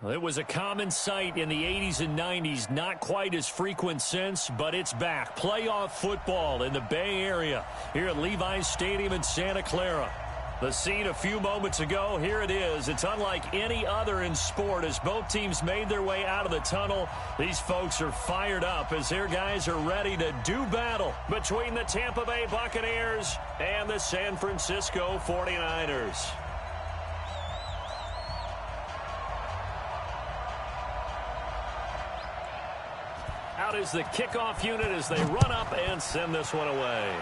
Well, it was a common sight in the 80s and 90s, not quite as frequent since, but it's back. Playoff football in the Bay Area here at Levi's Stadium in Santa Clara. The scene a few moments ago, here it is. It's unlike any other in sport as both teams made their way out of the tunnel. These folks are fired up as their guys are ready to do battle between the Tampa Bay Buccaneers and the San Francisco 49ers. Out is the kickoff unit as they run up and send this one away.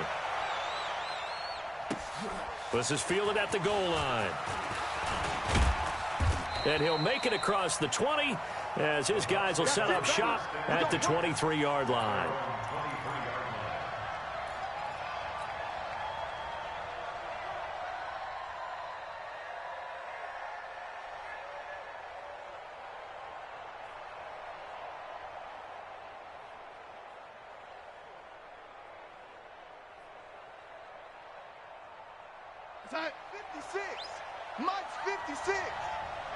This is fielded at the goal line. And he'll make it across the 20 as his guys will set up shop at the 23-yard line. It's 56. Mike's 56.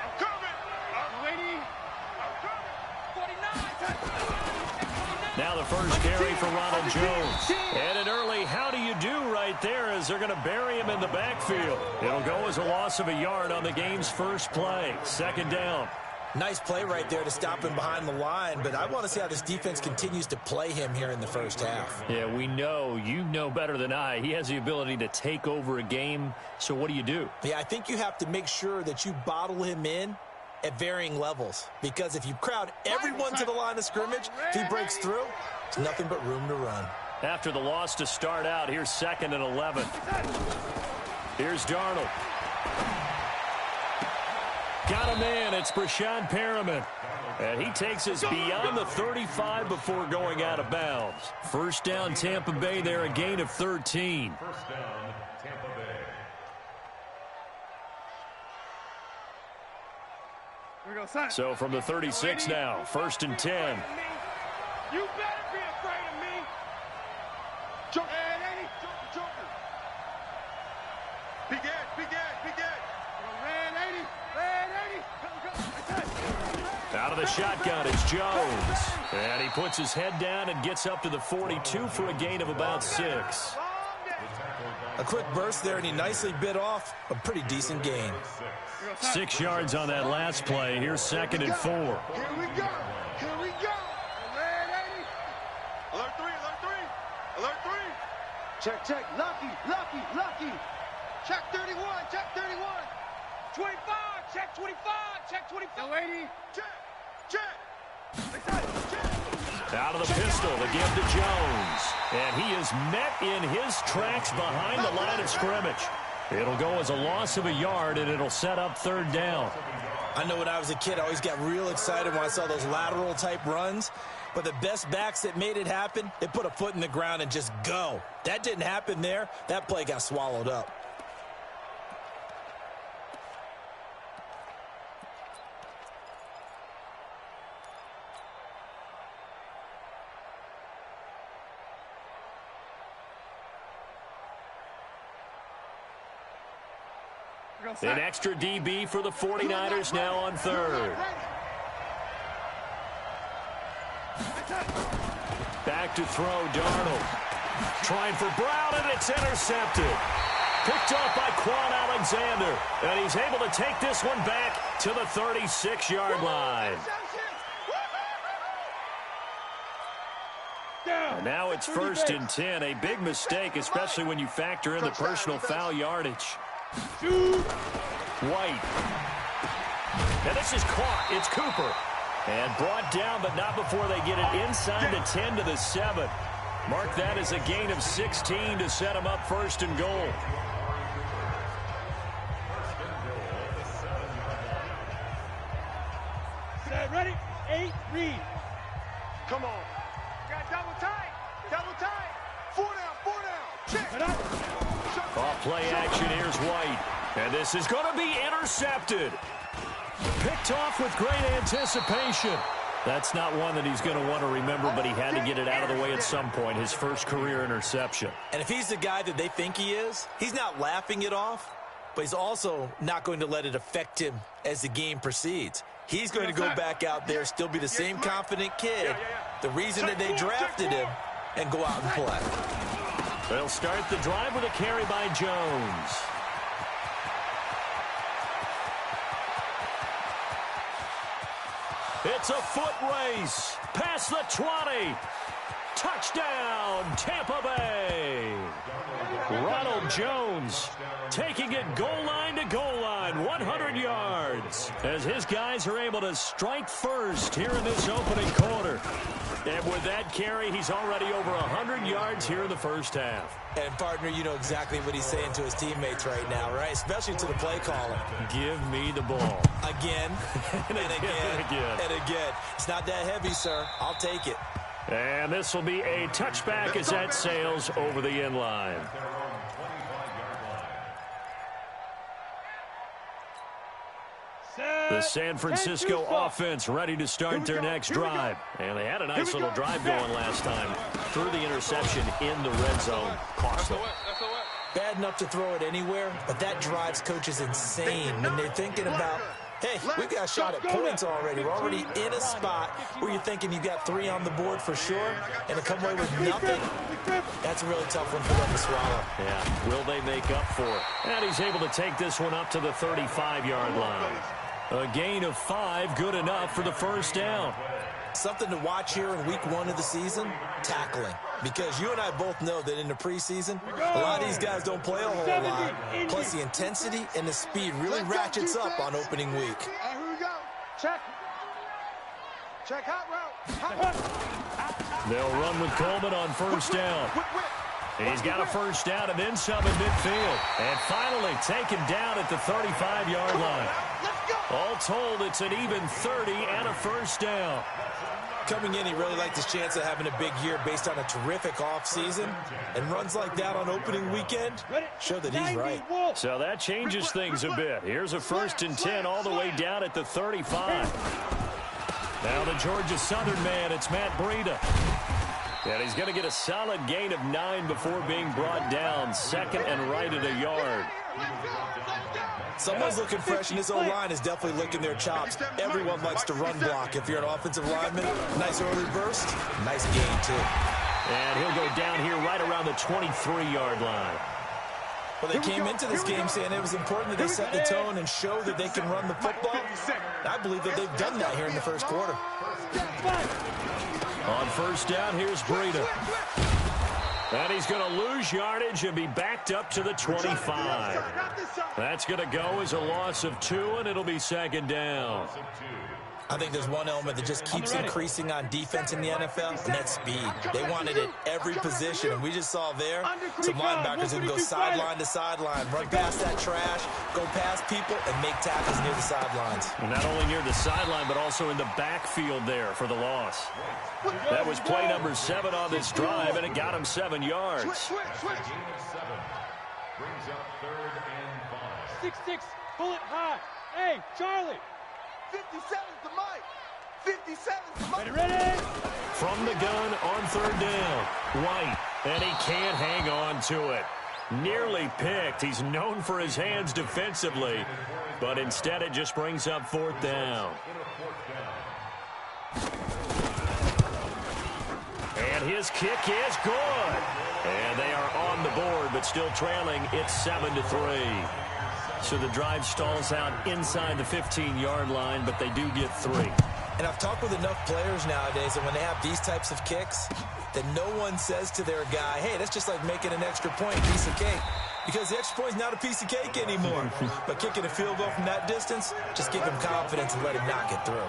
I'm coming. I'm waiting. I'm coming. 49. Now the first carry for Ronald Jones. And an early how do you do right there as they're going to bury him in the backfield. It'll go as a loss of a yard on the game's first play. Second down. Nice play right there to stop him behind the line, but I want to see how this defense continues to play him here in the first half. Yeah, we know. You know better than I. He has the ability to take over a game, so what do you do? Yeah, I think you have to make sure that you bottle him in at varying levels, because if you crowd everyone to the line of scrimmage, if he breaks through, there's nothing but room to run. After the loss to start out, here's 2nd and 11. Here's Darnold. Got him in. It's Brashad Perriman. And he takes us beyond the 35 before going out of bounds. First down, Tampa Bay there, a gain of 13. First down, Tampa Bay. Here we go, son. So from the 36 now, 1st and 10. You better be afraid of me. Joker. Hey, Joker. Big Ed. Red 80. Out of the shotgun, it's Jones. And he puts his head down and gets up to the 42 for a gain of about 6. A quick burst there, and he nicely bit off a pretty decent gain. 6 yards on that last play. Here's 2nd and 4. Here we go. Red 80. Alert 3. Check. Lucky. Check 31. 25. Check 25. No 80. Check. Out of the pistol, the give to Jones. And he is met in his tracks behind the line of scrimmage. It'll go as a loss of a yard, and it'll set up 3rd down. I know when I was a kid, I always got real excited when I saw those lateral-type runs. But the best backs that made it happen, they put a foot in the ground and just go. That didn't happen there. That play got swallowed up. An extra DB for the 49ers now on 3rd. Back to throw, Darnold. Trying for Brown, and it's intercepted. Picked off by Quan Alexander. And he's able to take this one back to the 36-yard line. And now it's 1st and 10. A big mistake, especially when you factor in the personal foul yardage. White. And this is caught. It's Cooper. And brought down, but not before they get it inside the 10 to the 7. Mark that as a gain of 16 to set him up 1st and goal. Ready? 8, read. Come on. Got double tight. 4 down. Check. Off play action, here's White. And this is going to be intercepted. Picked off with great anticipation. That's not one that he's going to want to remember, but he had to get it out of the way at some point, his first career interception. And if he's the guy that they think he is, he's not laughing it off, but he's also not going to let it affect him as the game proceeds. He's going to go back out there, still be the same confident kid, the reason that they drafted him, and go out and play. They'll start the drive with a carry by Jones. It's a foot race. Past the 20. Touchdown, Tampa Bay. Ronald Jones taking it goal line to goal line, 100 yards, as his guys are able to strike first here in this opening quarter. And with that carry, he's already over 100 yards here in the first half. And, partner, you know exactly what he's saying to his teammates right now, right? Especially to the play caller. Give me the ball. Again, and again, and again. It's not that heavy, sir. I'll take it. And this will be a touchback as that sails over the end line. The San Francisco offense ready to start their next drive. And they had a nice little drive going last time. Threw the interception in the red zone. Cost them. Bad enough to throw it anywhere, but that drives coaches insane when they're thinking about, hey, we've got a shot at points already. We're already in a spot where you're thinking you've got 3 on the board for sure, and to come away with nothing, that's a really tough one for them to swallow. Yeah, will they make up for it? And he's able to take this one up to the 35-yard line. A gain of 5, good enough for the first down. Something to watch here in week 1 of the season, tackling. Because you and I both know that in the preseason, a lot of these guys don't play a whole lot. Plus, the intensity and the speed really ratchets up on opening week. Hey, here we go. Check. Check hot route. They'll run with Coleman on first down. He's got a first down and then some in midfield. And finally taken down at the 35-yard line. All told, it's an even 30 and a first down. Coming in, he really liked his chance of having a big year based on a terrific offseason. And runs like that on opening weekend show that he's right. So that changes things a bit. Here's a 1st and 10 all the way down at the 35. Now the Georgia Southern man, it's Matt Breida. And he's going to get a solid gain of 9 before being brought down. 2nd and right at a yard. Someone's looking fresh, and this O-line is definitely licking their chops. Everyone likes to run block. If you're an offensive lineman, nice early burst, nice gain, too. And he'll go down here right around the 23-yard line. Well, they came into this game saying it was important that they set the tone and show that they can run the football. I believe that they've done that here in the first quarter. On first down, here's Breida. And he's going to lose yardage and be backed up to the 25. That's going to go as a loss of 2, and it'll be 2nd down. I think there's one element that just keeps increasing on defense in the NFL, and that's speed. They want it at every position, and we just saw there some linebackers who can go sideline to sideline, run past that trash, go past people, and make tackles near the sidelines. And not only near the sideline, but also in the backfield there for the loss. That was play number 7 on this drive, and it got him 7 yards. Brings up 3rd and 5. 6-6, pull it high. Hey, Charlie. 57's the mic. 57's the mic. Ready? From the gun on 3rd down. White, and he can't hang on to it. Nearly picked. He's known for his hands defensively, but instead it just brings up 4th down. And his kick is good. And they are on the board, but still trailing. It's 7-3. So the drive stalls out inside the 15-yard line, but they do get 3. And I've talked with enough players nowadays that when they have these types of kicks, that no one says to their guy, hey, that's just like making an extra point, piece of cake. Because the extra point is not a piece of cake anymore. But kicking a field goal from that distance, just give him confidence and let him knock it through.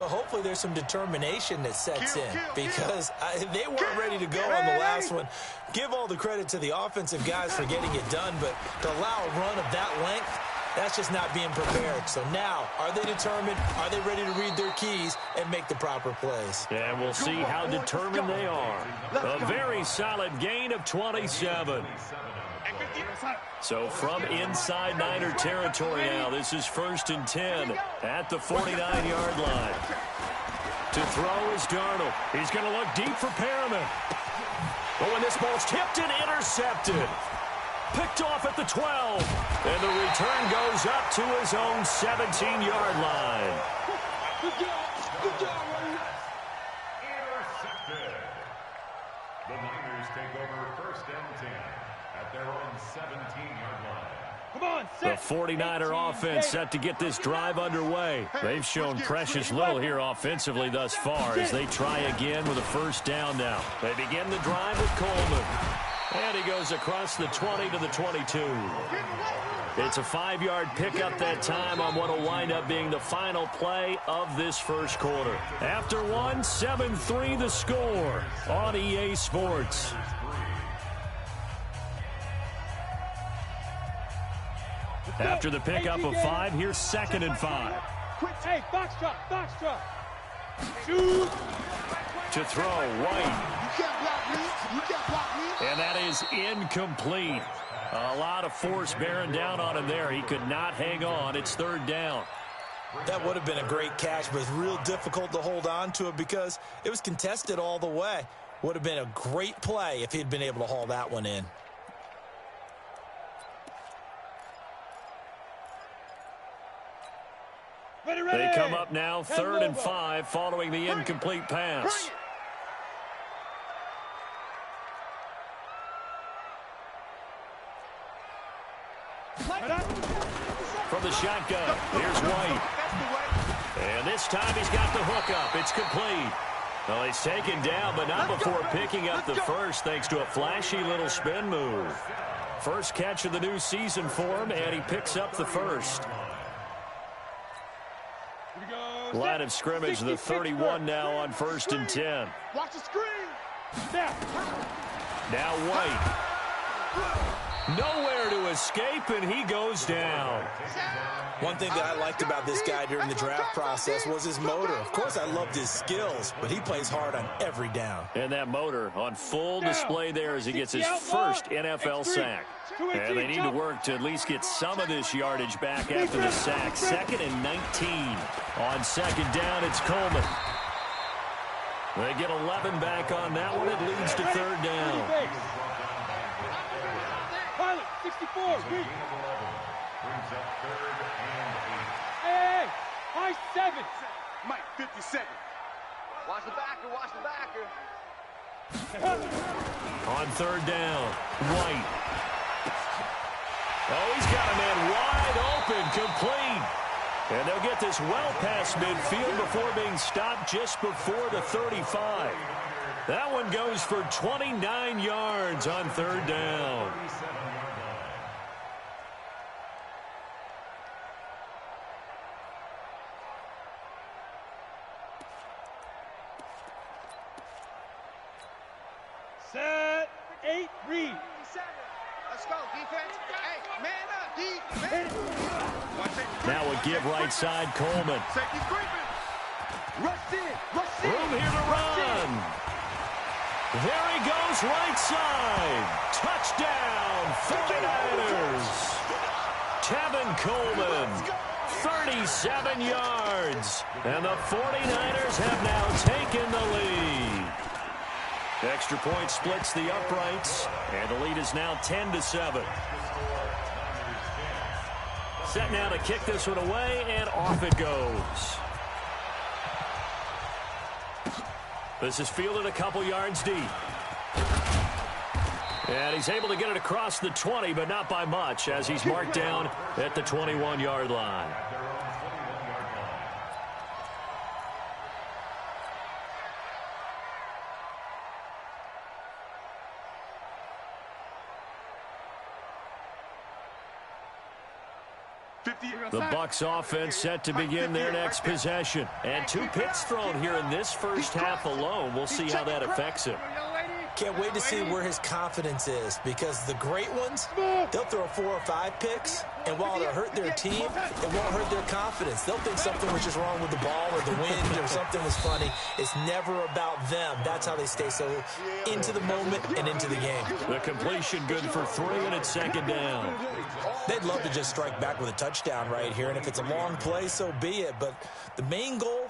Hopefully there's some determination that sets in because they weren't ready to go on the last one. Give all the credit to the offensive guys for getting it done, but to allow a run of that length, That's just not being prepared. So now, are they determined? Are they ready to read their keys and make the proper plays? And we'll see how determined they are. A very solid gain of 27. So from inside Niner territory now, this is 1st and 10 at the 49-yard line. To throw is Darnold. He's going to look deep for Perriman. But when this ball's tipped and intercepted. Picked off at the 12. And the return goes up to his own 17-yard line. Good job, Intercepted. The Niners take over 1st and 10 at their own 17-yard line. Come on, The 49er offense set to get this drive underway. They've shown precious little here offensively thus far as they try again with a 1st down now. They begin the drive with Coleman. And he goes across the 20 to the 22. It's a 5-yard pickup that time on what will wind up being the final play of this 1st quarter. After one, 7-3 the score on EA Sports. After the pickup of 5, here's 2nd and 5. Hey, box drop. Shoot. To throw, White. You can't block me. And that is incomplete. A lot of force bearing down on him there. He could not hang on. It's 3rd down. That would have been a great catch, but it's real difficult to hold on to it because it was contested all the way. Would have been a great play if he'd been able to haul that one in. They come up now 3rd and 5 following the incomplete pass. From the shotgun, here's White. And this time he's got the hook up. It's complete. Well, he's taken down, but not before picking up the 1st thanks to a flashy little spin move. 1st catch of the new season for him, and he picks up the 1st. Line of scrimmage, the 31 now on 1st and 10. Watch the screen. Now White. Nowhere to escape, and he goes down. One thing that I liked about this guy during the draft process was his motor. Of course, I loved his skills, but he plays hard on every down. And that motor on full display there as he gets his 1st NFL sack. And they need to work to at least get some of this yardage back after the sack. 2nd and 19. On 2nd down, it's Coleman. They get 11 back on that one. It leads to 3rd down. 64. Brings up 3rd and 8. Hey, high 7. Mike, 57. Watch the backer. On 3rd down, White. Oh, he's got a man wide open, complete. And they'll get this well past midfield before being stopped just before the 35. That one goes for 29 yards on 3rd down. Set. 8, read. Let's go, defense. Hey, man up, defense. Now a give right side, Coleman. Safety's creeping. Rush in. Room here to run. There he goes right side. Touchdown, 49ers. Tevin Coleman, 37 yards. And the 49ers have now taken the lead. Extra point splits the uprights, and the lead is now 10-7. Set now to kick this one away, and off it goes. This is fielded a couple yards deep. And he's able to get it across the 20, but not by much, as he's marked down at the 21-yard line. The Bucs offense set to begin their next possession. And 2 picks thrown here in this first half alone. We'll see how that affects him. Can't wait to see where his confidence is, because the great ones, they'll throw 4 or 5 picks, and while it'll hurt their team, it won't hurt their confidence. They'll think something was just wrong with the ball or the wind or something was funny. It's never about them. That's how they stay so into the moment and into the game. The completion good for 3, and it's 2nd down. They'd love to just strike back with a touchdown right here, and if it's a long play, so be it. But the main goal,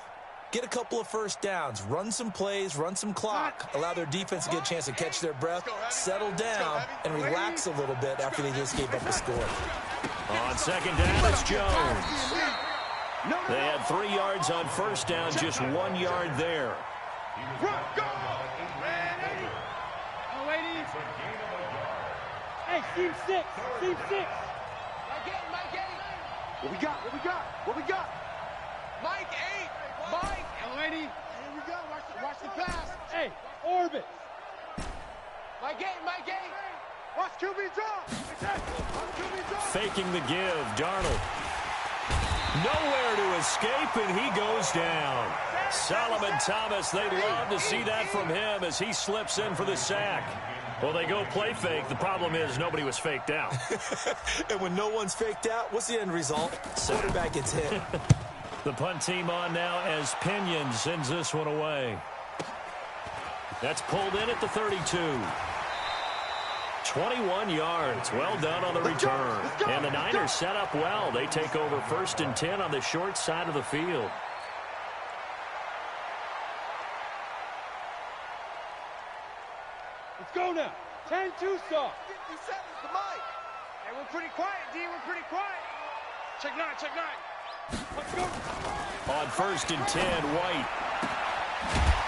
get a couple of first downs, run some plays, run some clock, allow their defense to get a chance to catch their breath, settle down, and relax a little bit after they just gave up a score. On 2nd down, it's Jones. They had 3 yards on 1st down, just 1 yard there. Hey, team 6, team 6. Mike 8. What we got? What we got? Mike 8. Mike. Lady. Here we go. Watch the pass. Hey, orbit. Mike 8. Watch QB draw. Faking the give, Darnold. Nowhere to escape, and he goes down. Solomon Thomas, they'd love to see that from him as he slips in for the sack. Well, they go play fake. The problem is nobody was faked out. And when no one's faked out, what's the end result? Quarterback gets hit. The punt team on now as Pinion sends this one away. That's pulled in at the 32. 21 yards. Well done on the return. And the Niners set up well. They take over 1st and 10 on the short side of the field. Let's go now. 10-2 soft. 57's the Mike. Hey, we're pretty quiet, D. We're pretty quiet. Check 9. Let's go. On 1st and 10, White.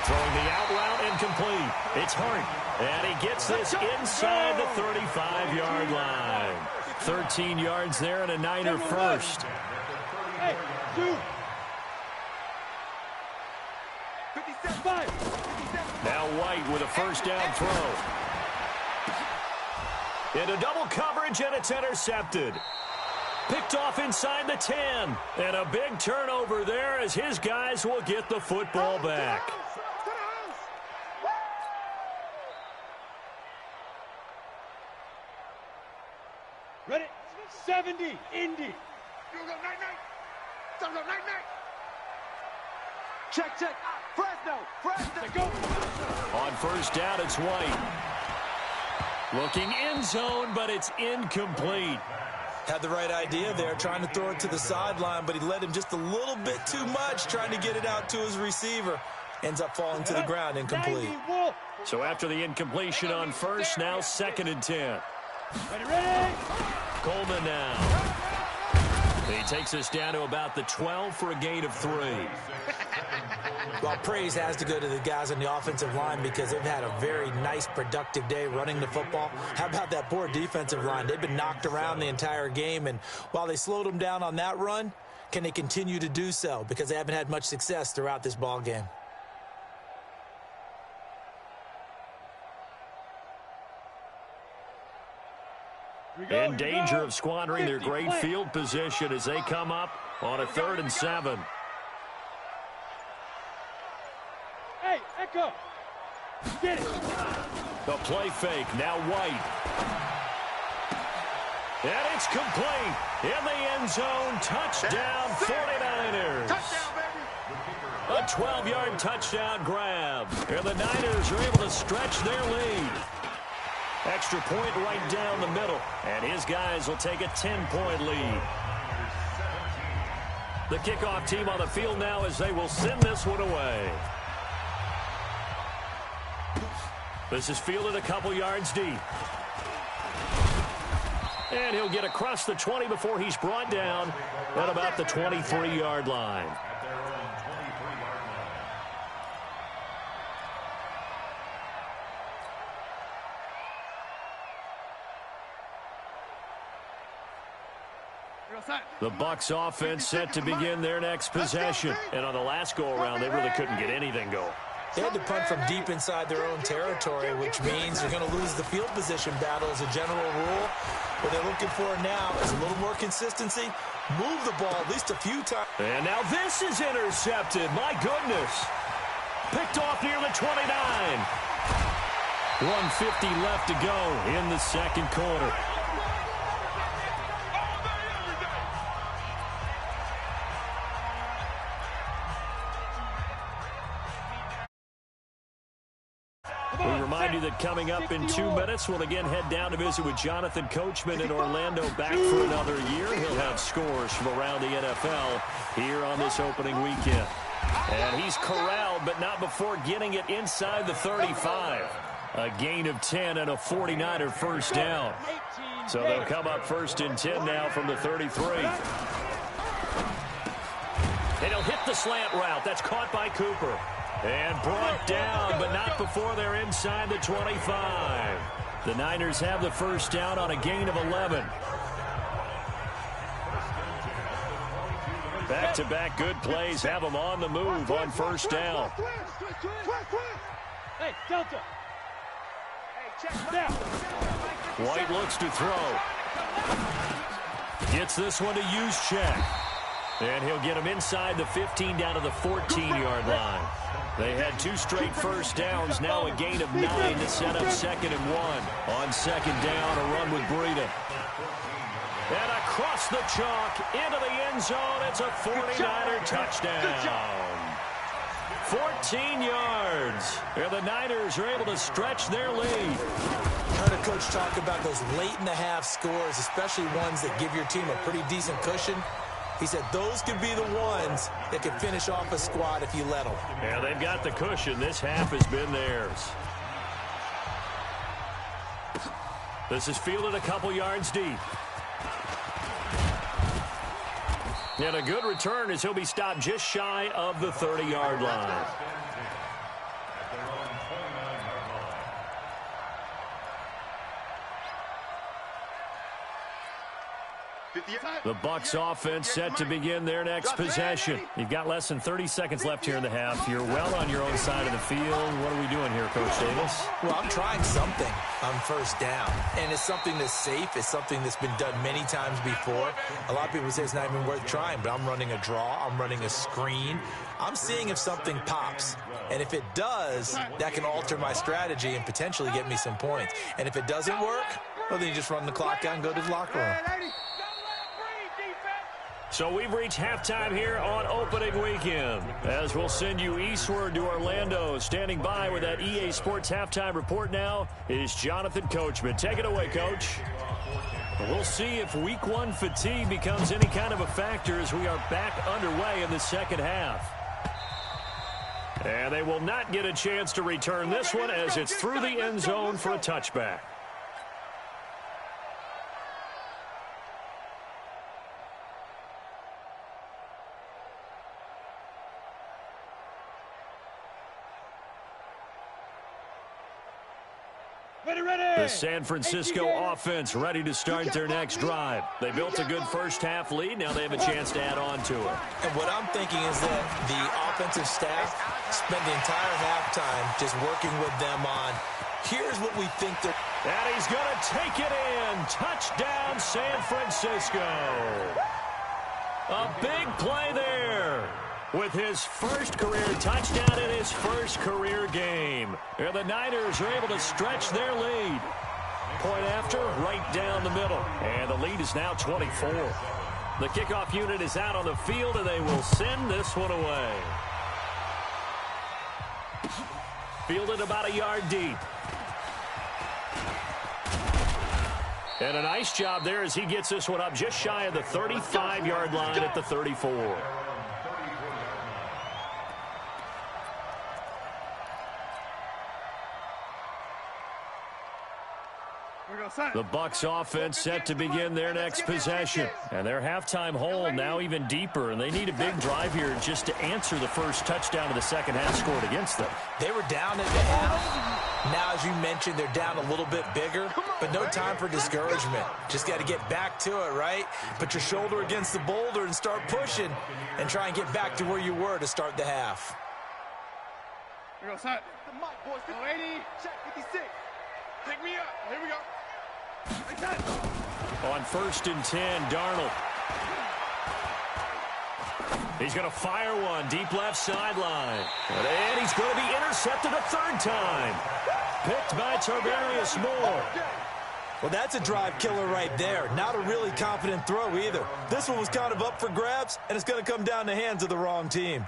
Throwing the out route incomplete. It's Hart. And he gets this inside the 35-yard line. 13 yards there and a Niner first. Hey, 2. 57. Now White with a 1st down throw. Into double coverage, and it's intercepted. Picked off inside the 10. And a big turnover there as his guys will get the football back. Ready? 70. Indy. You go 9. Go 9. Check. Fresno. Go. On 1st down, it's White. Looking end zone, but it's incomplete. Had the right idea there, trying to throw it to the sideline, but he led him just a little bit too much, trying to get it out to his receiver. Ends up falling to the ground, incomplete. So after the incompletion on 1st, now 2nd and 10. Ready? Coleman now. He takes us down to about the 12 for a gain of 3. Well, praise has to go to the guys on the offensive line because they've had a very nice, productive day running the football. How about that poor defensive line? They've been knocked around the entire game, and while they slowed them down on that run, can they continue to do so? Because they haven't had much success throughout this ball game. In danger of squandering their great field position as they come up on a 3rd and 7. Hey, Echo. Get it. The play fake, now White. And it's complete. In the end zone, touchdown 49ers. Touchdown, baby. A 12-yard touchdown grab. And the Niners are able to stretch their lead. Extra point right down the middle. And his guys will take a 10-point lead. The kickoff team on the field now as they will send this one away. This is fielded a couple yards deep. And he'll get across the 20 before he's brought down at about the 23-yard line. The Bucs offense set to begin their next possession. And on the last go-around, they really couldn't get anything going. They had to punt from deep inside their own territory, which means they're going to lose the field position battle as a general rule. What they're looking for now is a little more consistency, move the ball at least a few times. And now this is intercepted. My goodness. Picked off near the 29. 1:50 left to go in the second quarter. We remind you that coming up in 2 minutes, we'll again head down to visit with Jonathan Coachman in Orlando, back for another year. He'll have scores from around the NFL here on this opening weekend. And he's corralled, but not before getting it inside the 35. A gain of 10 and a 49er first down. So they'll come up 1st and 10 now from the 33. And he'll hit the slant route. That's caught by Cooper. And brought down, but not before they're inside the 25. The Niners have the first down on a gain of 11. Back-to-back good plays have them on the move on first down. Hey, Delta. White looks to throw. Gets this one to Juszczyk. And he'll get him inside the 15 down to the 14-yard line. They had 2 straight first downs, now a gain of 9 to set up 2nd and 1. On 2nd down, a run with Breida. And across the chalk, into the end zone, it's a 49er touchdown. 14 yards. And the Niners are able to stretch their lead. I heard a coach talk about those late-in-the-half scores, especially ones that give your team a pretty decent cushion. He said those could be the ones that could finish off a squad if you let them. Yeah, they've got the cushion. This half has been theirs. This is fielded a couple yards deep. And a good return as he'll be stopped just shy of the 30-yard line. The Bucs offense set to begin their next possession. You've got less than 30 seconds left here in the half. You're well on your own side of the field. What are we doing here, Coach Davis? Well, I'm trying something on first down, and it's something that's safe. It's something that's been done many times before. A lot of people say it's not even worth trying, but I'm running a draw. I'm running a screen. I'm seeing if something pops, and if it does, that can alter my strategy and potentially get me some points. And if it doesn't work, well, then you just run the clock out and go to the locker room. So we've reached halftime here on opening weekend. As we'll send you eastward to Orlando. Standing by with that EA Sports halftime report now is Jonathan Coachman. Take it away, Coach. We'll see if week 1 fatigue becomes any kind of a factor as we are back underway in the second half. And they will not get a chance to return this one as it's through the end zone for a touchback. The San Francisco offense ready to start their next drive. They built a good first half lead. Now they have a chance to add on to it. And what I'm thinking is that the offensive staff spent the entire halftime just working with them on, here's what we think they're... And he's going to take it in. Touchdown, San Francisco. A big play there. With his first career touchdown in his first career game. And the Niners are able to stretch their lead. Point after, right down the middle. And the lead is now 24. The kickoff unit is out on the field, and they will send this one away. Fielded about a yard deep. And a nice job there as he gets this one up just shy of the 35-yard line at the 34. The Bucs offense set to begin their next possession. And their halftime hole now even deeper. And they need a big drive here just to answer the first touchdown of the second half scored against them. They were down at the half. Now, as you mentioned, they're down a little bit bigger. But no time for discouragement. Just got to get back to it, right? Put your shoulder against the boulder and start pushing. And try and get back to where you were to start the half. Here we go, son. The mic, boys. 80. Check 56. Pick me up. Here we go. On 1st and 10, Darnold. He's going to fire one deep left sideline. And he's going to be intercepted a third time. picked by Tarvarius Moore. Well, that's a drive killer right there. Not a really confident throw either. This one was kind of up for grabs, and it's going to come down the hands of the wrong team.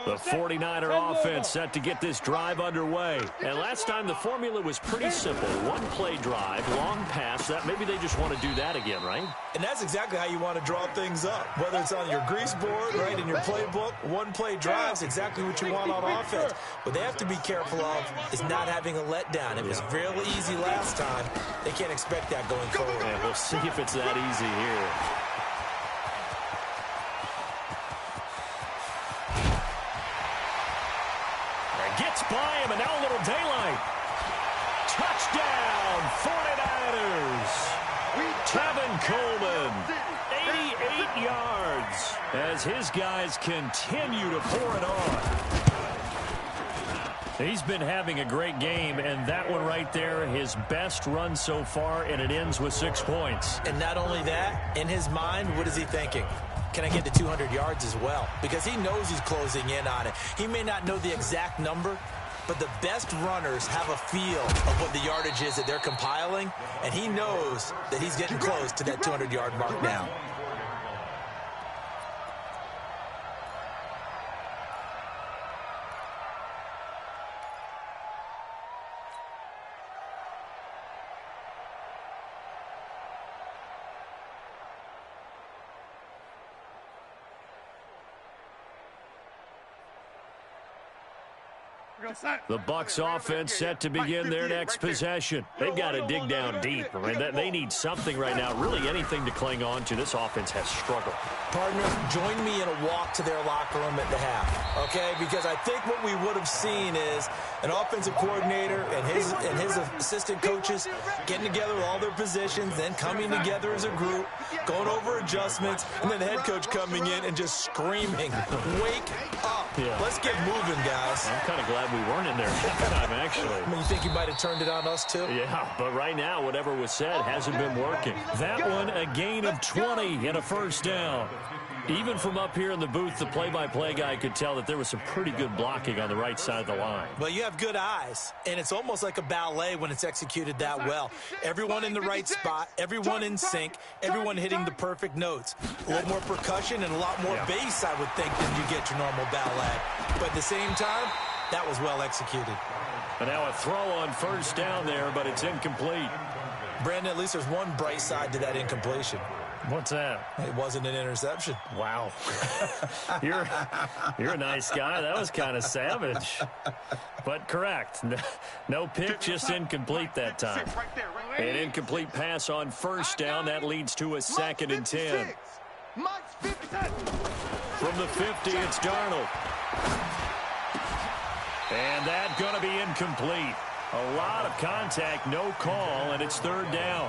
The 49er offense set to get this drive underway. And last time the formula was pretty simple. One-play drive, long pass. That maybe they just want to do that again, right? And that's exactly how you want to draw things up. Whether it's on your grease board, right, in your playbook, one-play drives exactly what you want on offense. What they have to be careful of is not having a letdown. It was real easy last time. They can't expect that going forward. And we'll see if it's that easy here. Gets by him, and now a little daylight. Touchdown, 49ers. Tevin Coleman, 88 yards, as his guys continue to pour it on. He's been having a great game, and that one right there, his best run so far, and it ends with 6 points. And not only that, in his mind, what is he thinking? Can I get to 200 yards as well? Because he knows he's closing in on it. He may not know the exact number, but the best runners have a feel of what the yardage is that they're compiling, and he knows that he's getting close to that 200-yard mark now. The Bucs offense set to begin their next possession. They've got to dig down deep. I mean, they need something right now, really anything to cling on to. This offense has struggled. Partner, join me in a walk to their locker room at the half, okay? Because I think what we would have seen is an offensive coordinator and his assistant coaches getting together with all their positions, then coming together as a group, going over adjustments, and then the head coach coming in and just screaming, "Wake up. Yeah. Let's get moving, guys." I'm kind of glad we weren't in there at the time, actually. I mean, you think he might have turned it on us, too? Yeah, but right now, whatever was said hasn't been working. That one, a gain of 20 and a first down. Even from up here in the booth, the play-by-play guy could tell that there was some pretty good blocking on the right side of the line. Well, you have good eyes, and it's almost like a ballet when it's executed that well. Everyone in the right spot, everyone in sync, everyone hitting the perfect notes. A little more percussion and a lot more bass, I would think, than you get your normal ballet. But at the same time, that was well executed. And now a throw on first down there, but it's incomplete. Brandon, at least there's one bright side to that incompletion. What's that? It wasn't an interception. Wow. You're a nice guy. That was kind of savage. But correct. No pick, just incomplete that time. An incomplete pass on first down. That leads to a 2nd and 10. From the 50, it's Darnold. And that's going to be incomplete. A lot of contact, no call, and it's 3rd down.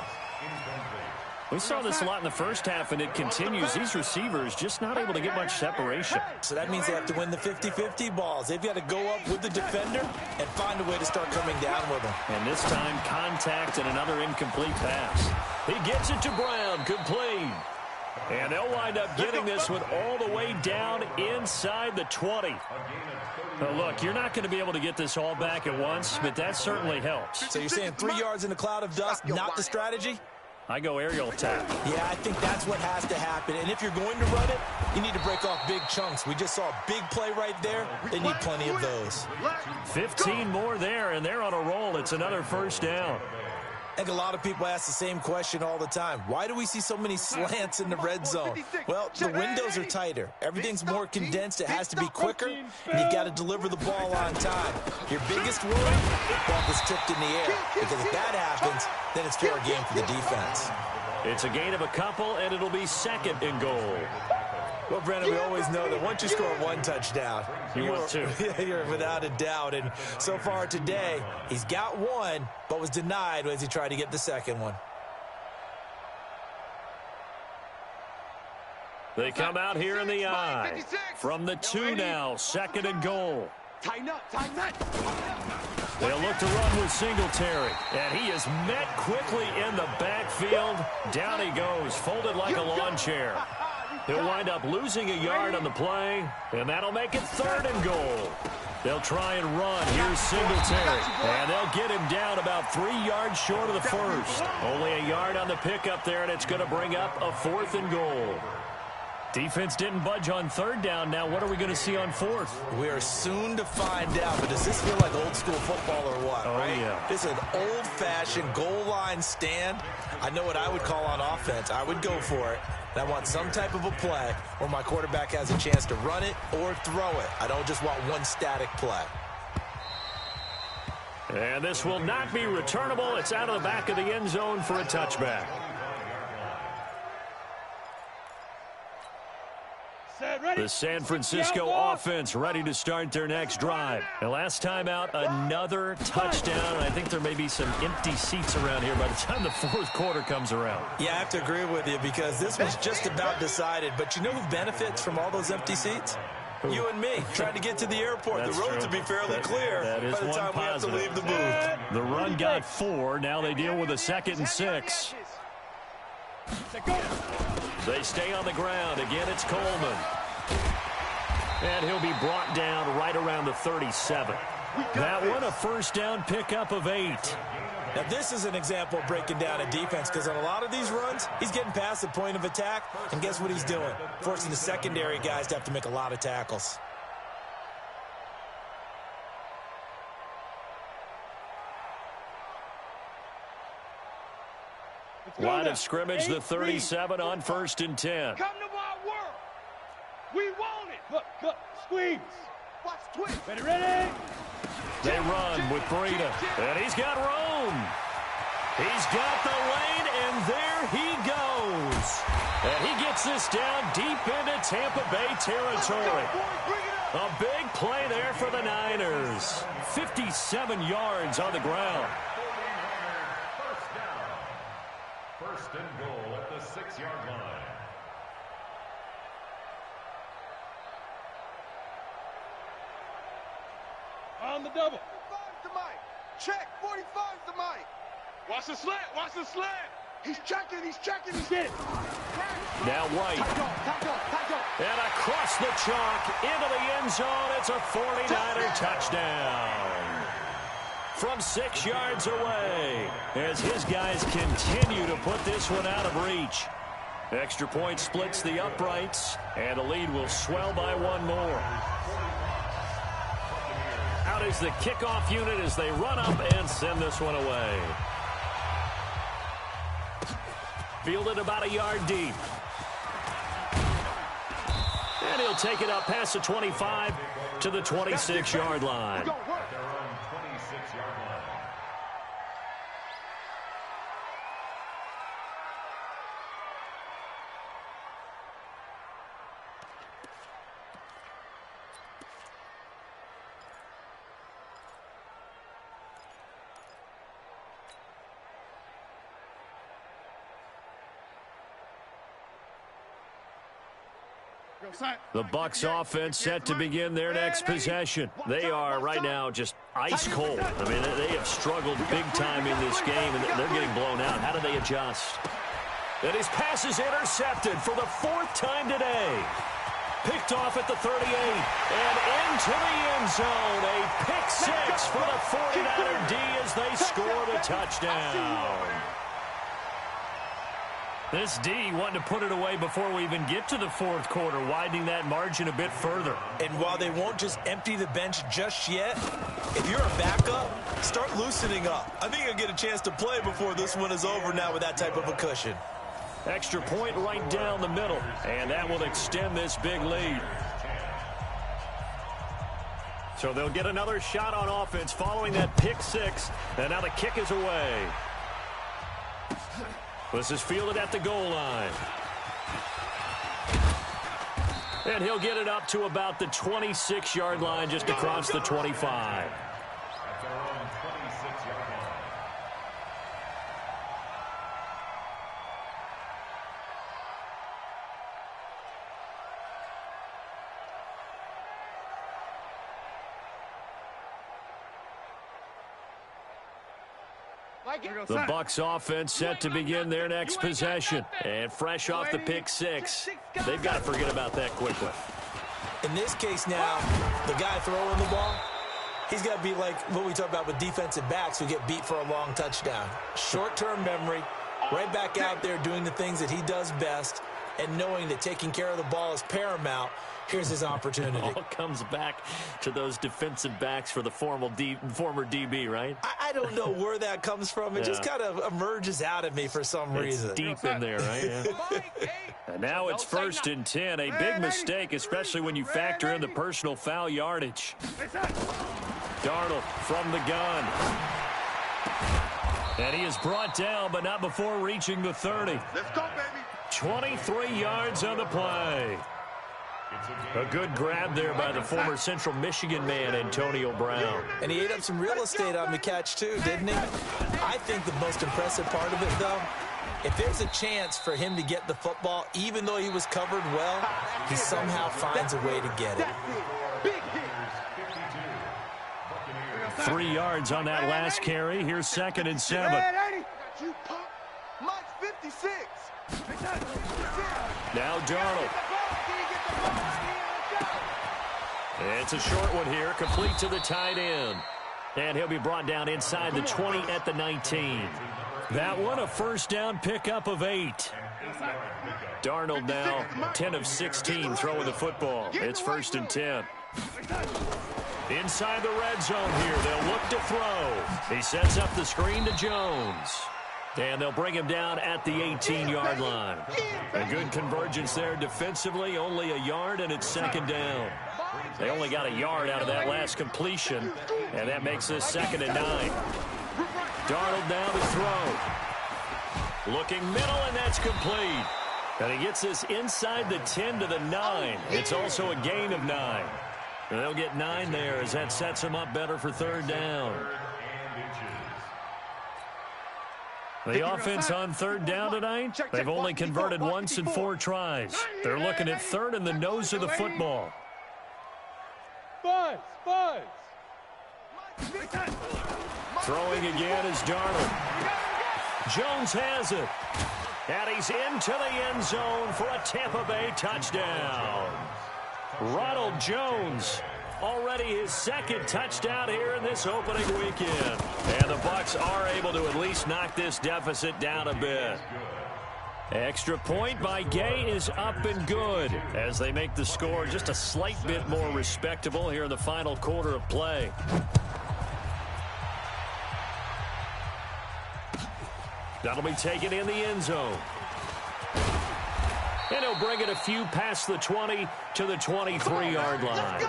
We saw this a lot in the first half, and it continues. These receivers just not able to get much separation. So that means they have to win the 50-50 balls. They've got to go up with the defender and find a way to start coming down with them. And this time, contact and another incomplete pass. He gets it to Brown, complete. And they'll wind up getting this one all the way down inside the 20. Now look, you're not going to be able to get this all back at once, but that certainly helps. So you're saying 3 yards in a cloud of dust, not the strategy? I go aerial attack. Yeah, I think that's what has to happen. And if you're going to run it, you need to break off big chunks. We just saw a big play right there. They need plenty of those. 15 more there, and they're on a roll. It's another first down. I think a lot of people ask the same question all the time. Why do we see so many slants in the red zone? Well, the windows are tighter. Everything's more condensed. It has to be quicker, and you've got to deliver the ball on time. Your biggest worry, the ball is tipped in the air, because if that happens, then it's fair game for the defense. It's a gain of a couple, and it'll be 2nd and goal. Well, Brennan, we always know that once you score one touchdown, want two. You're without a doubt. And so far today, he's got one, but was denied as he tried to get the second one. They come out here in the eye. From the 2 now, 2nd and goal. Tighten up, tighten up. They'll look to run with Singletary. And he is met quickly in the backfield. Down he goes, folded like a lawn chair. He'll wind up losing a yard on the play, and that'll make it 3rd and goal. They'll try and run. Here's Singletary. And they'll get him down about 3 yards short of the first. Only a yard on the pickup there, and it's going to bring up a 4th and goal. Defense didn't budge on 3rd down. Now what are we going to see on 4th? We are soon to find out, but does this feel like old school football or what? Oh, right? yeah. This is an old-fashioned goal line stand. I know what I would call on offense. I would go for it. And I want some type of a play where my quarterback has a chance to run it or throw it. I don't just want one static play. And this will not be returnable. It's out of the back of the end zone for a touchback. The San Francisco offense ready to start their next drive. And last time out, another touchdown. And I think there may be some empty seats around here by the time the 4th quarter comes around. Yeah, I have to agree with you because this was just about decided. But you know who benefits from all those empty seats? You and me, trying to get to the airport. That's the roads true. will be fairly clear that is by the one time positive. we have to leave the booth. The run got 4. Now they deal with a 2nd and 6. They stay on the ground. Again, it's Coleman. And he'll be brought down right around the 37. That one, a 1st down pickup of 8. Now, this is an example of breaking down a defense because on a lot of these runs, he's getting past the point of attack, and guess what he's doing? Forcing the secondary guys to have to make a lot of tackles. Line of scrimmage, the 37 on 1st and 10. Come to my world. We want it. Look, squeeze. Watch twist. Ready? They run with Breida. And he's got room. He's got the lane, and there he goes. And he gets this down deep into Tampa Bay territory. A big play there for the Niners. 57 yards on the ground. First and goal at the 6-yard line. On the double. 45's the mic. Check. 45's the mic. Watch the slant. Watch the slant. He's checking. He's getting. Now White. And across the chalk into the end zone. It's a 49er touchdown. From 6 yards away as his guys continue to put this one out of reach. Extra point splits the uprights, and the lead will swell by 1 more. Out is the kickoff unit as they run up and send this one away. Fielded about a yard deep. And he'll take it up past the 25 to the 26-yard line. The Bucs offense set to begin their next possession. They are right now just ice cold. I mean, they have struggled big time in this game, and they're getting blown out. How do they adjust? And his pass is intercepted for the 4th time today. Picked off at the 38 and into the end zone. A pick 6 for the 49er D as they score the touchdown. This D wanting to put it away before we even get to the 4th quarter, widening that margin a bit further. And while they won't just empty the bench just yet, if you're a backup, start loosening up. I think you'll get a chance to play before this one is over now with that type of a cushion. Extra point right down the middle, and that will extend this big lead. So they'll get another shot on offense following that pick 6, and now the kick is away. This is fielded at the goal line. And he'll get it up to about the 26-yard line, just across the 25. The Bucs offense set to begin their next possession. And fresh off the pick 6, they've got to forget about that quickly. In this case now, the guy throwing the ball, He's got to be like what we talk about with defensive backs who get beat for a long touchdown. Short-term memory, right back out there doing the things that he does best, and knowing that taking care of the ball is paramount. Here's his opportunity. All comes back to those defensive backs for the former DB, right? I don't know where that comes from. It just kind of emerges out of me for some reason. It's deep in there, right? Yeah. And now it's 1st and 10. A big mistake, especially when you factor in the personal foul yardage. Darnold from the gun. And he is brought down, but not before reaching the 30. Let's go, baby. 23 yards on the play. A good grab there by the former Central Michigan man, Antonio Brown. And he ate up some real estate on the catch, too, didn't he? I think the most impressive part of it, though, if there's a chance for him to get the football, even though he was covered well, he somehow finds a way to get it. 3 yards on that last carry. Here's 2nd and 7. Mike's 56. Now Darnold. It's a short one here, complete to the tight end. And he'll be brought down inside the 20 at the 19. That one a first down pickup of 8. Darnold now 10 of 16 throwing the football. It's 1st and 10. Inside the red zone here, they'll look to throw. He sets up the screen to Jones. And they'll bring him down at the 18-yard line. A good convergence there defensively, only a yard, and it's 2nd down. They only got a yard out of that last completion, and that makes this 2nd and 9. Darnold now to throw. Looking middle, and that's complete. And he gets this inside the 10 to the 9. It's also a gain of 9. And they'll get 9 there as that sets him up better for 3rd down. The offense on 3rd down tonight, they've only converted once in 4 tries. They're looking at 3rd in the nose of the football. Buzz. Throwing again is Darnold. Jones has it. And he's into the end zone for a Tampa Bay touchdown. Ronald Jones, already his 2nd touchdown here in this opening weekend. And the Bucs are able to at least knock this deficit down a bit. Extra point by Gay is up and good as they make the score just a slight bit more respectable here in the final quarter of play. That'll be taken in the end zone. And he'll bring it a few past the 20 to the 23-yard line.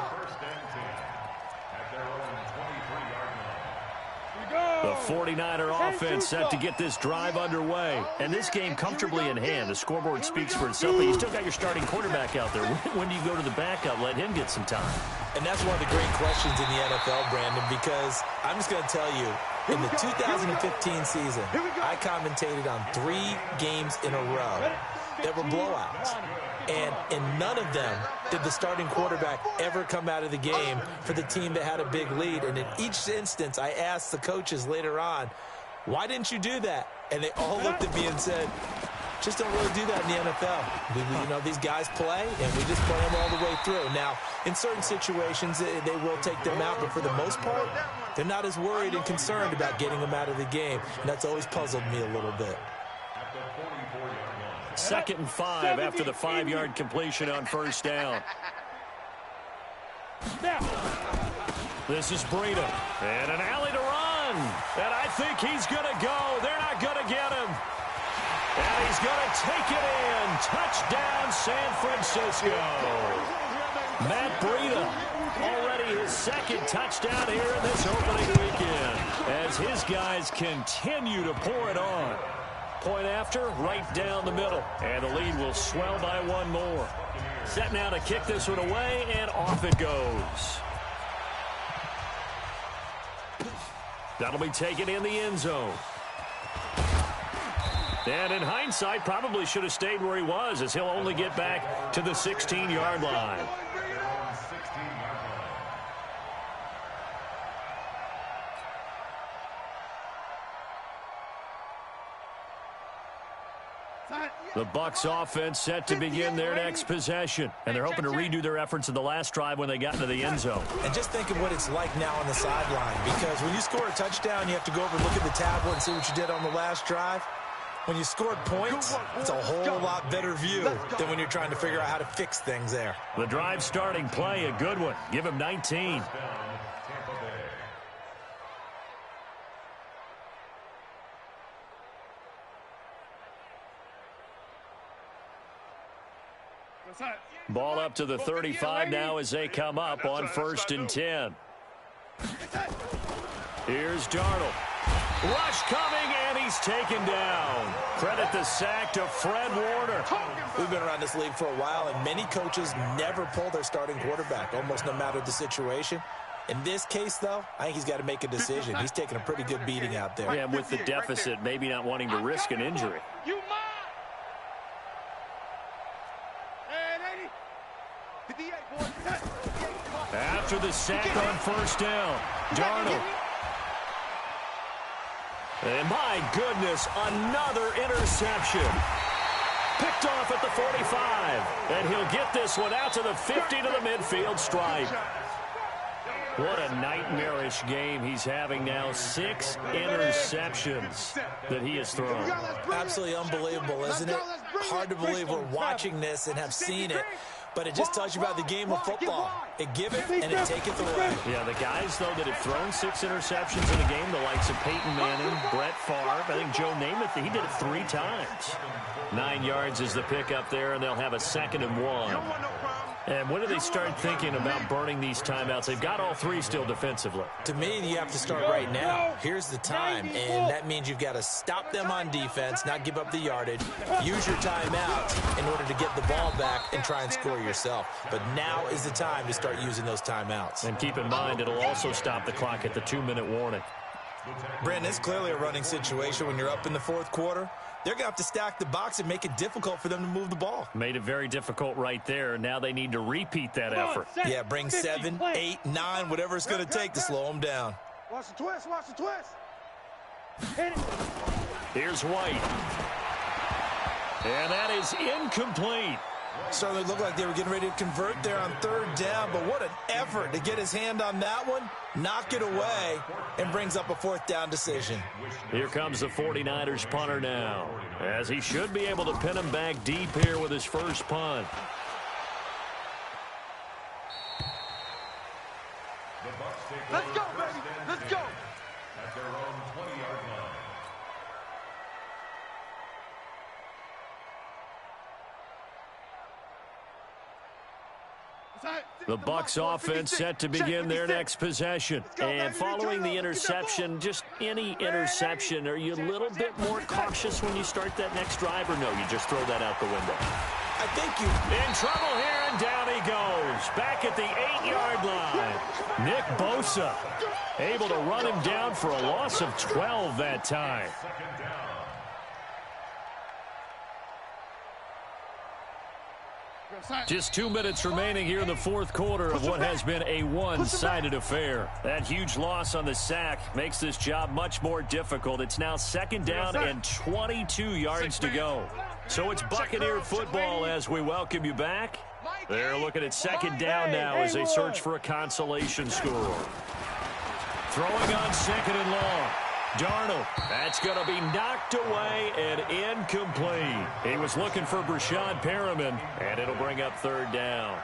The 49er offense set to get this drive underway. And this game comfortably in hand. The scoreboard speaks for itself, but you still got your starting quarterback out there. When do you go to the backup? Let him get some time. And that's one of the great questions in the NFL, Brandon, because I'm just going to tell you, in the 2015 season, I commentated on 3 games in a row that were blowouts. And in none of them did the starting quarterback ever come out of the game for the team that had a big lead. And in each instance, I asked the coaches later on, why didn't you do that? And they all looked at me and said, just don't really do that in the NFL. You know, these guys play, and we just play them all the way through. Now, in certain situations, they will take them out, but for the most part, they're not as worried and concerned about getting them out of the game. And that's always puzzled me a little bit. 2nd and 5 after the 5-yard completion on 1st down. This is Breida. And an alley to run. And I think he's going to go. They're not going to get him. And he's going to take it in. Touchdown, San Francisco. Matt Breida, already his 2nd touchdown here in this opening weekend, as his guys continue to pour it on. Point after, right down the middle. And the lead will swell by 1 more. Set now to kick this one away, and off it goes. That'll be taken in the end zone. And in hindsight, probably should have stayed where he was, as he'll only get back to the 16-yard line. The Bucs offense set to begin their next possession. And they're hoping to redo their efforts in the last drive when they got into the end zone. And just think of what it's like now on the sideline. Because when you score a touchdown, you have to go over and look at the tablet and see what you did on the last drive. When you scored points, it's a whole lot better view than when you're trying to figure out how to fix things there. The drive starting play, a good one. Give him 19. Ball up to the 35 now as they come up on 1st and 10. Here's Darnold. Rush coming, and he's taken down. Credit the sack to Fred Warner. We've been around this league for a while, and many coaches never pull their starting quarterback, almost no matter the situation. In this case, though, I think he's got to make a decision. He's taking a pretty good beating out there. Yeah, with the deficit, maybe not wanting to risk an injury. After the sack on 1st down, Darnold. And my goodness, another interception. Picked off at the 45. And he'll get this one out to the 50 to the midfield stripe. What a nightmarish game he's having now. 6 interceptions that he has thrown. Absolutely unbelievable, isn't it? Hard to believe we're watching this and have seen it. But it just tells you about the game of football. It give it and it taketh away. Yeah, the guys, though, that have thrown 6 interceptions in a game, the likes of Peyton Manning, Brett Favre, I think Joe Namath, he did it 3 times. 9 yards is the pickup there, and they'll have a 2nd and 1. And when do they start thinking about burning these timeouts? They've got all 3 still defensively. To me, you have to start right now. Here's the time, and that means you've got to stop them on defense, not give up the yardage, use your timeouts in order to get the ball back and try and score yourself. But now is the time to start using those timeouts. And keep in mind, it'll also stop the clock at the 2-minute warning. Brandon, it's clearly a running situation when you're up in the 4th quarter. They're going to have to stack the box and make it difficult for them to move the ball. Made it very difficult right there. Now they need to repeat that effort. Yeah, bring 7, 8, 9, whatever it's going to take to slow them down. Watch the twist, watch the twist. Here's White. And that is incomplete. Certainly looked like they were getting ready to convert there on 3rd down, but what an effort to get his hand on that one, knock it away, and brings up a 4th down decision. Here comes the 49ers punter now, as he should be able to pin him back deep here with his first punt. Let's go, baby. Let's go. At their own 20-yard line. The Bucs offense set to begin their next possession. And following the interception, just any interception, are you a little bit more cautious when you start that next drive, or no, you just throw that out the window? I think you... In trouble here, and down he goes. Back at the 8-yard line. Nick Bosa able to run him down for a loss of 12 that time. Just 2 minutes remaining here in the 4th quarter of what has been a one-sided affair. That huge loss on the sack makes this job much more difficult. It's now 2nd down and 22 yards to go. So it's Buccaneer football as we welcome you back. They're looking at 2nd down now as they search for a consolation score. Throwing on 2nd and long. Darnold, that's going to be knocked away and incomplete. He was looking for Brashad Perriman, and it'll bring up 3rd down.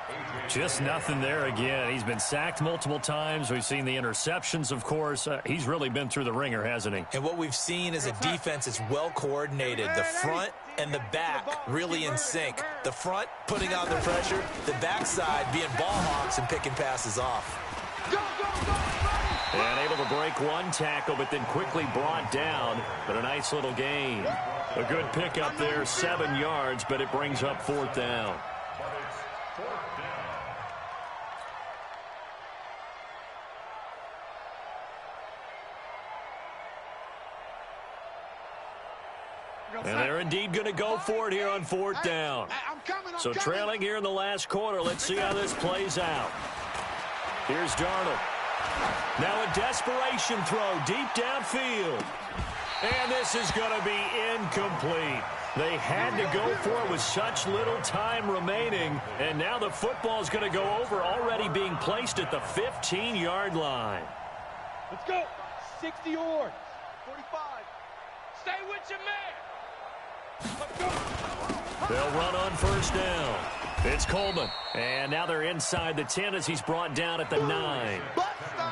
Just nothing there again. He's been sacked multiple times. We've seen the interceptions, of course. He's really been through the ringer, hasn't he? And what we've seen is a defense that's well coordinated. The front and the back really in sync. The front putting on the pressure, the backside being ball hawks and picking passes off. And able to break one tackle, but then quickly brought down. But a nice little gain. A good pickup there, 7 yards, but it brings up 4th down. And they're indeed going to go for it here on 4th down. So trailing here in the last quarter. Let's see how this plays out. Here's Darnold. Now a desperation throw deep downfield. And this is going to be incomplete. They had to go for it with such little time remaining, and now the football is going to go over, already being placed at the 15-yard line. Let's go. 60 yards. 45. Stay with your man. Let's go. They'll run on first down. It's Coleman, and now they're inside the 10 as he's brought down at the 9.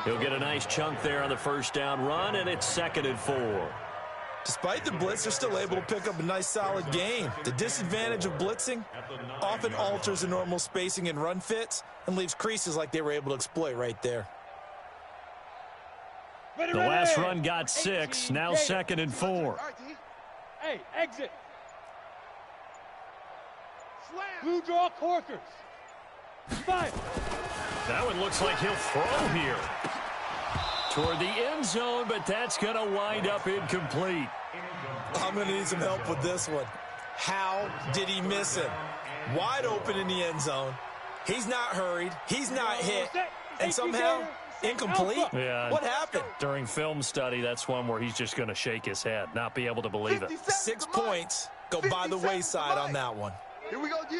He'll get a nice chunk there on the first down run, and it's 2nd and 4. Despite the blitz, they're still able to pick up a nice solid gain. The disadvantage of blitzing often alters the normal spacing and run fits and leaves creases like they were able to exploit right there. The last run got 6, now 2nd and 4. Hey, exit. Blue draw corkers. 5. That one looks like he'll throw here toward the end zone, but that's going to wind up incomplete. I'm going to need some help with this one. How did he miss him? Wide open in the end zone. He's not hurried. He's not hit. And somehow, incomplete? Yeah. What happened? During film study, that's one where he's just going to shake his head, not be able to believe it. 6 points go by the wayside on that one. Here we go, G.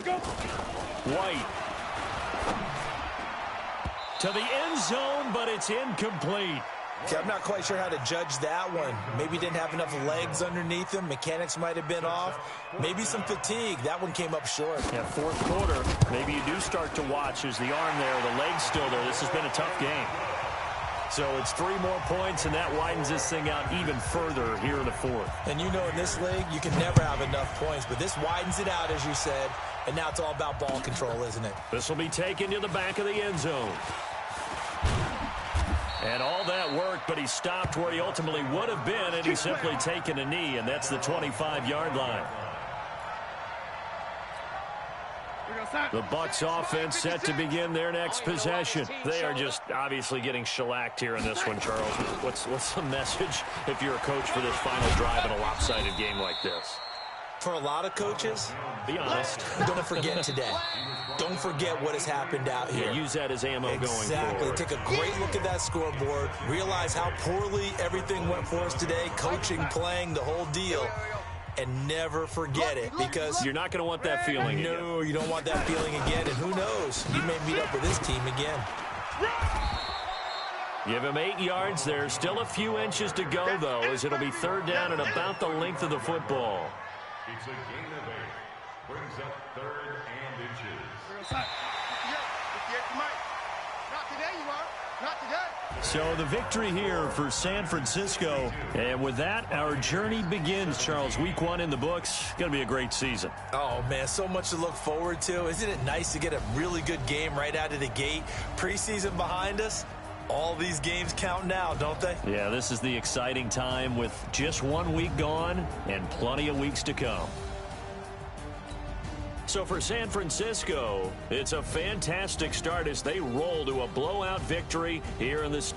Go. White. To the end zone, but it's incomplete. Okay, I'm not quite sure how to judge that one. Maybe didn't have enough legs underneath him. Mechanics might have been off. Maybe some fatigue. That one came up short. Yeah, 4th quarter, maybe you do start to watch. Is the arm there, the leg's still there. This has been a tough game. So it's 3 more points, and that widens this thing out even further here in the 4th. And you know in this league, you can never have enough points, but this widens it out, as you said, and now it's all about ball control, isn't it? This will be taken to the back of the end zone. And all that worked, but he stopped where he ultimately would have been, and he's simply taken a knee, and that's the 25-yard line. The Bucs offense set to begin their next possession. They are just obviously getting shellacked here in this one, Charles. What's the message if you're a coach for this final drive in a lopsided game like this? For a lot of coaches, be honest. Don't forget today. Don't forget what has happened out here. Yeah, use that as ammo going forward. Exactly. Take a great look at that scoreboard. Realize how poorly everything went for us today. Coaching, playing, the whole deal. And never forget it, because you're not going to want that feeling again. No, you don't want that feeling again. And who knows? You may meet up with this team again. Give him 8 yards there. Still a few inches to go, though, as it'll be 3rd down and about the length of the football. It's a gain of 8. Brings up 3rd and inches. Not today, you are. Not today. So the victory here for San Francisco. And with that, our journey begins, Charles. Week 1 in the books. Going to be a great season. Oh, man, so much to look forward to. Isn't it nice to get a really good game right out of the gate? Preseason behind us. All these games count now, don't they? Yeah, this is the exciting time with just 1 week gone and plenty of weeks to come. So for San Francisco, it's a fantastic start as they roll to a blowout victory here in this